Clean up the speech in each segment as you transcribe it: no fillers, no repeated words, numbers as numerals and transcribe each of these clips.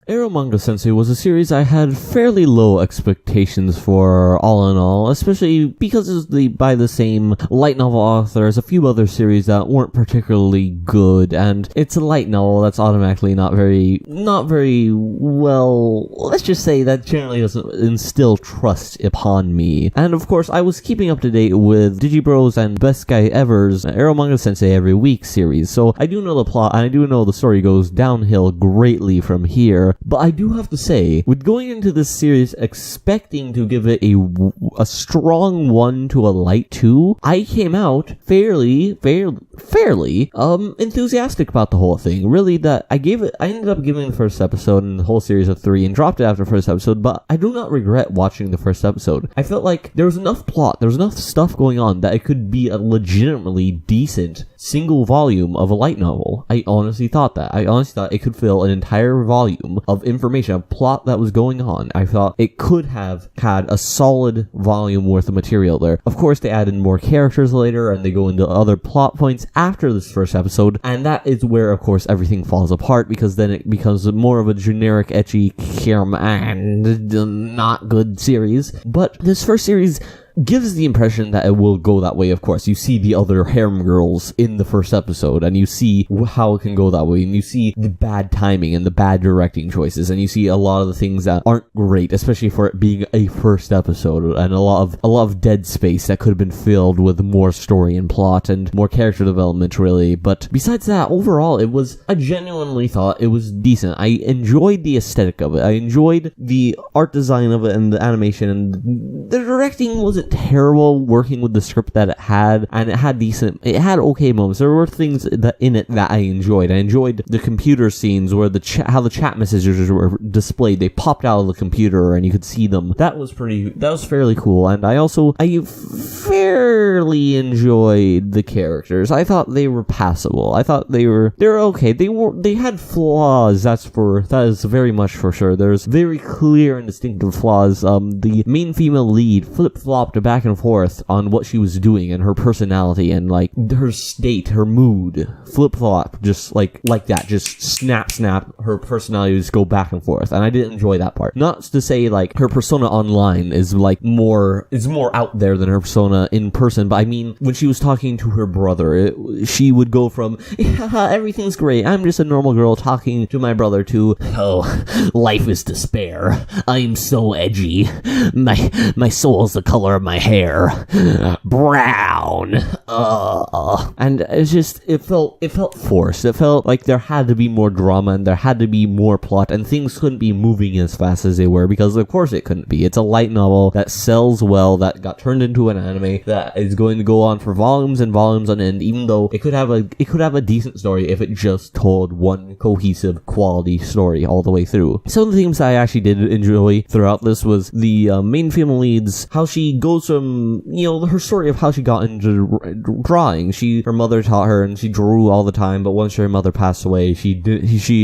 Eromanga-Sensei was a series I had fairly low expectations for, all in all, especially because it's by the same light novel author as a few other series that weren't particularly good, and it's a light novel that's automatically not very well, let's just say that generally doesn't instill trust upon me. And of course, I was keeping up to date with Digibros and Best Guy Ever's Eromanga-Sensei Every Week series, so I do know the plot, and I do know the story goes downhill greatly from here. But I do have to say, with going into this series expecting to give it a strong 1 to a light 2, I came out fairly enthusiastic about the whole thing. Really, that I ended up giving the first episode and the whole series a 3 and dropped it after the first episode, but I do not regret watching the first episode. I felt like there was enough plot, there was enough stuff going on that it could be a legitimately decent single volume of a light novel. I honestly thought that. I honestly thought it could fill an entire volume of information, a plot that was going on. I thought it could have had a solid volume worth of material there. Of course, they added more characters later, and they go into other plot points after this first episode, and that is where, of course, everything falls apart, because then it becomes more of a generic, ecchi, and not good series. But this first series gives the impression that it will go that way. Of course, you see the other harem girls in the first episode, and you see how it can go that way, and you see the bad timing and the bad directing choices, and you see a lot of the things that aren't great, especially for it being a first episode, and a lot of dead space that could have been filled with more story and plot and more character development, really. But besides that, overall, I genuinely thought it was decent. I enjoyed the aesthetic of it. I enjoyed the art design of it and the animation, and the directing wasn't terrible, working with the script that it had, and it had okay moments. There were things in it that I enjoyed. I enjoyed the computer scenes where how the chat messages were displayed. They popped out of the computer and you could see them. That was fairly cool. And I fairly enjoyed the characters. I thought they were passable. I thought they're okay. They had flaws. That is very much for sure. There's very clear and distinctive flaws. The main female lead flip-flopped back and forth on what she was doing and her personality and like her state, her mood, flip-flop, just like that, just snap, her personality just go back and forth, and I didn't enjoy that part. Not to say like her persona online is more out there than her persona in person, but I mean when she was talking to her brother, she would go from everything's great, I'm just a normal girl talking to my brother, to life is despair, I'm so edgy, my soul's the color of my hair, brown, and it felt forced. It felt like there had to be more drama and there had to be more plot, and things couldn't be moving as fast as they were, because of course it couldn't be. It's a light novel that sells well, that got turned into an anime that is going to go on for volumes and volumes on end, even though it could have a decent story if it just told one cohesive quality story all the way through. Some of the themes I actually did enjoy throughout this was the main female leads, how she goes from, her story of how she got into drawing. Her mother taught her and she drew all the time, but once her mother passed away, she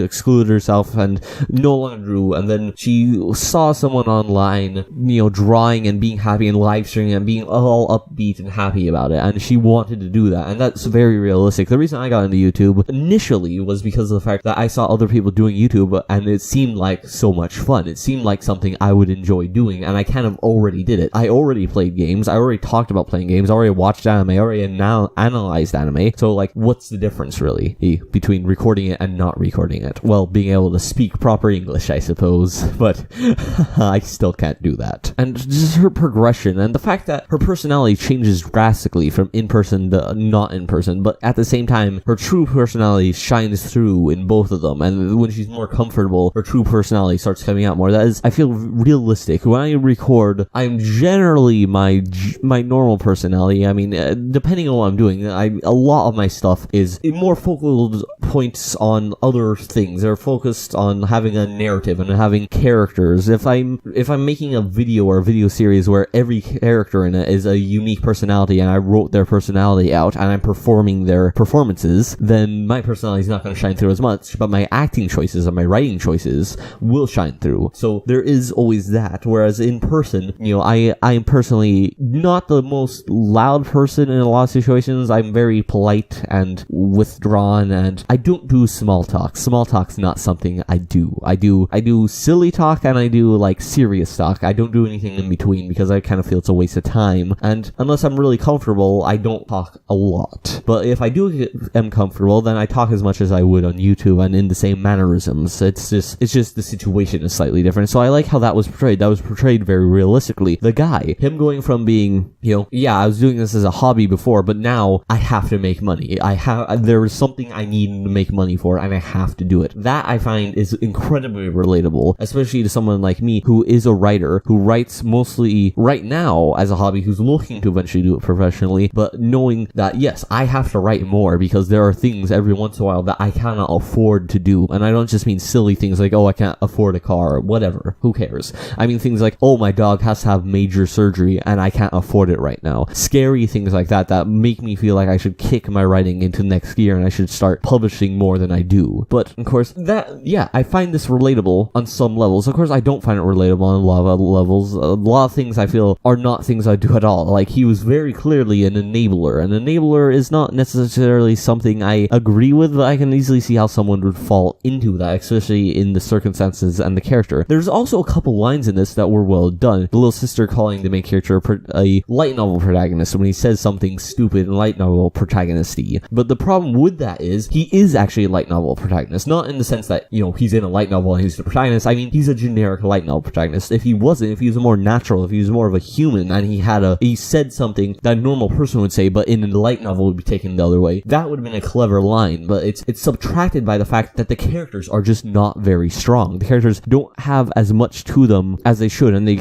excluded herself and no longer drew, and then she saw someone online, drawing and being happy and live streaming and being all upbeat and happy about it, and she wanted to do that, and that's very realistic. The reason I got into YouTube initially was because of the fact that I saw other people doing YouTube, and it seemed like so much fun. It seemed like something I would enjoy doing, and I kind of already did it. I already played games, I already talked about playing games, I already watched anime, I already analyzed anime, so what's the difference really between recording it and not recording it? Well, being able to speak proper English, I suppose, but I still can't do that. And just her progression, and the fact that her personality changes drastically from in-person to not in-person, but at the same time, her true personality shines through in both of them, and when she's more comfortable, her true personality starts coming out more. That is, I feel, realistic. When I record, I'm generally my normal personality. I mean, depending on what I'm doing, a lot of my stuff is more focal points on other things. They're focused on having a narrative and having characters. If I'm making a video or a video series where every character in it is a unique personality and I wrote their personality out and I'm performing their performances, then my personality is not going to shine through as much, but my acting choices and my writing choices will shine through. So there is always that. Whereas in person, I personally not the most loud person in a lot of situations. I'm very polite and withdrawn, and I don't do small talk. Small talk's not something I do. I do silly talk, and I do like serious talk. I don't do anything in between because I kind of feel it's a waste of time, and unless I'm really comfortable, I don't talk a lot. But if I am comfortable, then I talk as much as I would on YouTube and in the same mannerisms. It's just the situation is slightly different. So I like how that was portrayed. That was portrayed very realistically. The guy, him going from being, yeah, I was doing this as a hobby before, but now I have to make money. There is something I need to make money for, and I have to do it. That I find is incredibly relatable, especially to someone like me who is a writer, who writes mostly right now as a hobby, who's looking to eventually do it professionally, but knowing that, yes, I have to write more because there are things every once in a while that I cannot afford to do. And I don't just mean silly things like, oh, I can't afford a car or whatever. Who cares? I mean things like, oh, my dog has to have major surgery and I can't afford it right now. Scary things like that make me feel like I should kick my writing into next year and I should start publishing more than I do. But, of course, I find this relatable on some levels. Of course, I don't find it relatable on a lot of other levels. A lot of things I feel are not things I do at all. Like, he was very clearly an enabler. An enabler is not necessarily something I agree with, but I can easily see how someone would fall into that, especially in the circumstances and the character. There's also a couple lines in this that were well done. The little sister calling the main character a light novel protagonist when he says something stupid and light novel protagonist-y. But the problem with that is, he is actually a light novel protagonist. Not in the sense that, he's in a light novel and he's the protagonist. I mean, he's a generic light novel protagonist. If he wasn't, if he was more natural, if he was more of a human, and he said something that a normal person would say, but in a light novel would be taken the other way, that would have been a clever line. But it's subtracted by the fact that the characters are just not very strong. The characters don't have as much to them as they should, and they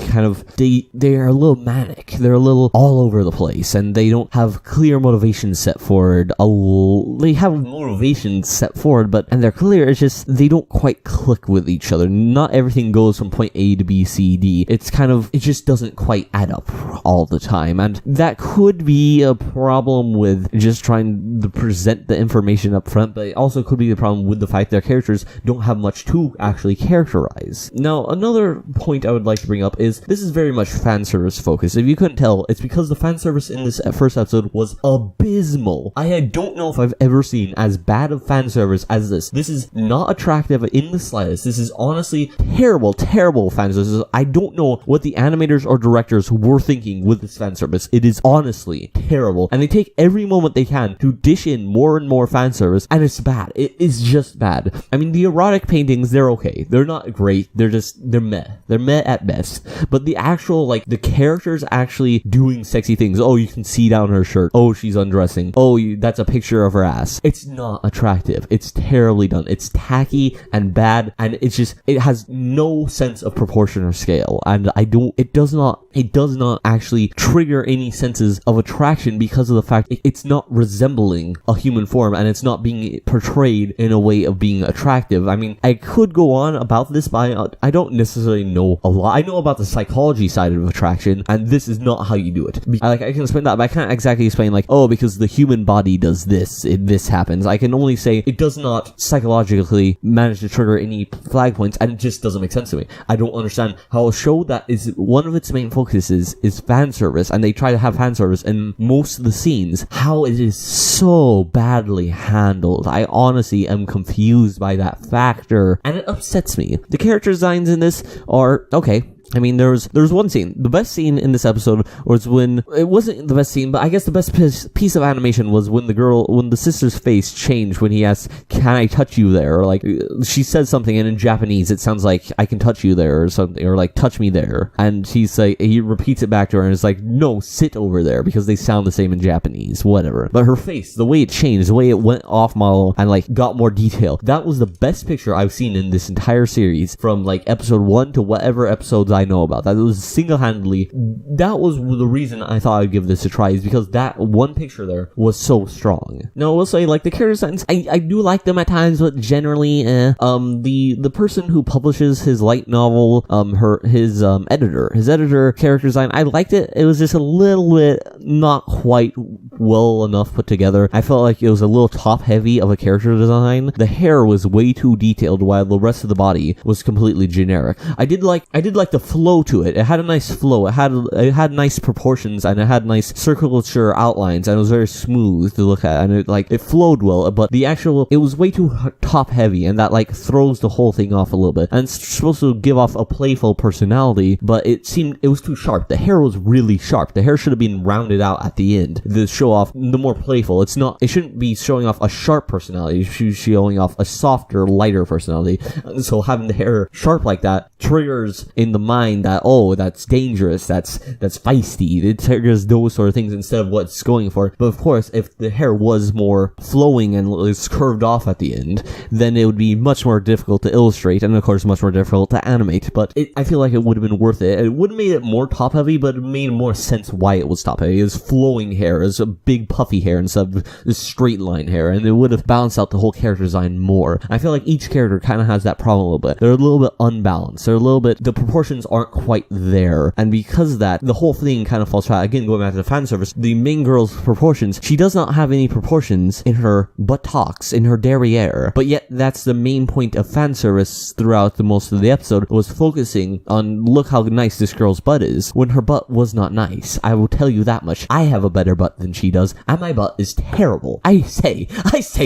are a little manic. They're a little all over the place, and they don't have clear motivations set forward. They have motivations set forward, and they're clear. It's just they don't quite click with each other. Not everything goes from point A to B, C, D. It just doesn't quite add up all the time, and that could be a problem with just trying to present the information up front, but it also could be the problem with the fact that their characters don't have much to actually characterize. Now, another point I would like to bring up is this is very much fan service focused. If you couldn't tell, it's because the fan service in this first episode was abysmal. I don't know if I've ever seen as bad of fan service as this. This is not attractive in the slightest. This is honestly terrible fan service. I don't know what the animators or directors were thinking with this fan service. It is honestly terrible, and they take every moment they can to dish in more and more fan service, and it's bad. It is just bad. I mean, the erotic paintings, they're okay. They're not great. They're meh. They're meh at best. But the actual, the characters actually doing sexy things. Oh, you can see down her shirt. Oh, she's undressing. Oh, that's a picture of her ass. It's not attractive. It's terribly done. It's tacky and bad, and it has no sense of proportion or scale, and it does not actually trigger any senses of attraction because of the fact it's not resembling a human form, and it's not being portrayed in a way of being attractive. I mean, I could go on about this, but I don't necessarily know a lot. I know about the psychology side of attraction, and this is not how you do it. I can explain that, but I can't exactly explain because the human body does this, this happens. I can only say it does not psychologically manage to trigger any flag points, and it just doesn't make sense to me. I don't understand how a show that is one of its main focuses is fan service, and they try to have fan service in most of the scenes, how it is so badly handled. I honestly am confused by that factor, and it upsets me. The character designs in this are okay. I mean, there's one scene. The best scene in this episode was when, it wasn't the best scene, but I guess the best piece of animation was when the sister's face changed when he asked, "Can I touch you there?" Or she says something, and in Japanese it sounds like, "I can touch you there," or something, or "touch me there." And he repeats it back to her, and it's like, "No, sit over there," because they sound the same in Japanese, whatever. But her face, the way it changed, the way it went off model and got more detail, that was the best picture I've seen in this entire series, from episode 1 to whatever episodes I know about. That was single-handedly, that was the reason I thought I'd give this a try, is because that one picture there was so strong. Now, I will say, the character designs, I do like them at times, but generally, the person who publishes his light novel, his editor character design, I liked it. It was just a little bit not quite well enough put together. I felt like it was a little top-heavy of a character design. The hair was way too detailed, while the rest of the body was completely generic. I did like the flow to it. It had a nice flow. It had nice proportions, and it had nice circulature outlines, and it was very smooth to look at, and it flowed well, but it was way too top heavy, and that throws the whole thing off a little bit. And it's supposed to give off a playful personality, but it was too sharp. The hair was really sharp. The hair should have been rounded out at the end to show off the more playful. It shouldn't be showing off a sharp personality. It should be showing off a softer, lighter personality. And so having the hair sharp like that triggers in the mind that, oh, that's dangerous, that's feisty. It triggers those sort of things instead of what it's going for. But of course, if the hair was more flowing and was curved off at the end, then it would be much more difficult to illustrate, and of course much more difficult to animate. But I feel like it would have been worth it. It would have made it more top heavy, but it made more sense why it was top heavy. It was flowing hair, it was a big puffy hair instead of this straight line hair, and it would have balanced out the whole character design more. I feel like each character kind of has that problem a little bit. They're a little bit unbalanced. The proportions aren't quite there, and because of that, the whole thing kind of falls flat. Again, going back to the fan service, the main girl's proportions, she does not have any proportions in her buttocks, in her derriere, but yet that's the main point of fan service throughout the most of the episode, was focusing on, look how nice this girl's butt is, when her butt was not nice. I will tell you that much. I have a better butt than she does, and my butt is terrible. I say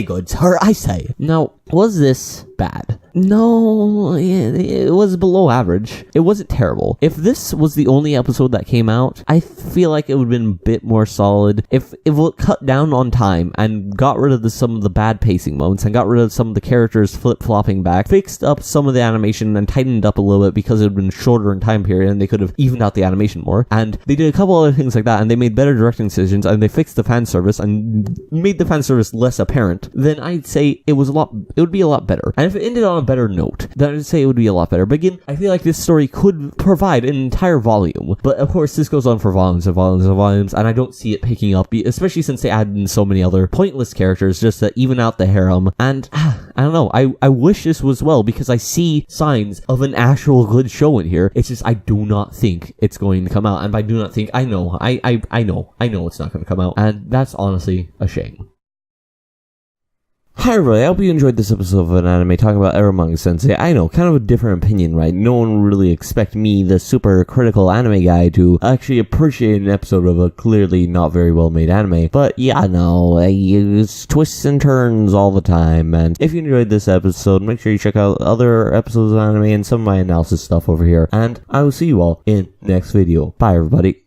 good, sir, I say. Now, was this bad? No, it was below average. It wasn't terrible. If this was the only episode that came out, I feel like it would have been a bit more solid. If it cut down on time and got rid of some of the bad pacing moments and got rid of some of the characters flip-flopping back, fixed up some of the animation and tightened up a little bit because it had been shorter in time period and they could have evened out the animation more, and they did a couple other things like that, and they made better directing decisions, and they fixed the fan service and made the fan service less apparent, then I'd say it would be a lot better. And if it ended on a better note, then I'd say it would be a lot better. But again, I feel like this story could provide an entire volume. But of course, this goes on for volumes and volumes and volumes, and I don't see it picking up, especially since they added in so many other pointless characters just to even out the harem. And I don't know, I wish this was well, because I see signs of an actual good show in here. It's just I do not think it's going to come out. And by do not think, I know it's not going to come out. And that's honestly a shame. Hi everybody, I hope you enjoyed this episode of an anime talking about Eromanga-Sensei. I know, kind of a different opinion, right? No one would really expect me, the super critical anime guy, to actually appreciate an episode of a clearly not very well made anime. But yeah, no, it's twists and turns all the time. And if you enjoyed this episode, make sure you check out other episodes of anime and some of my analysis stuff over here. And I will see you all in the next video. Bye everybody.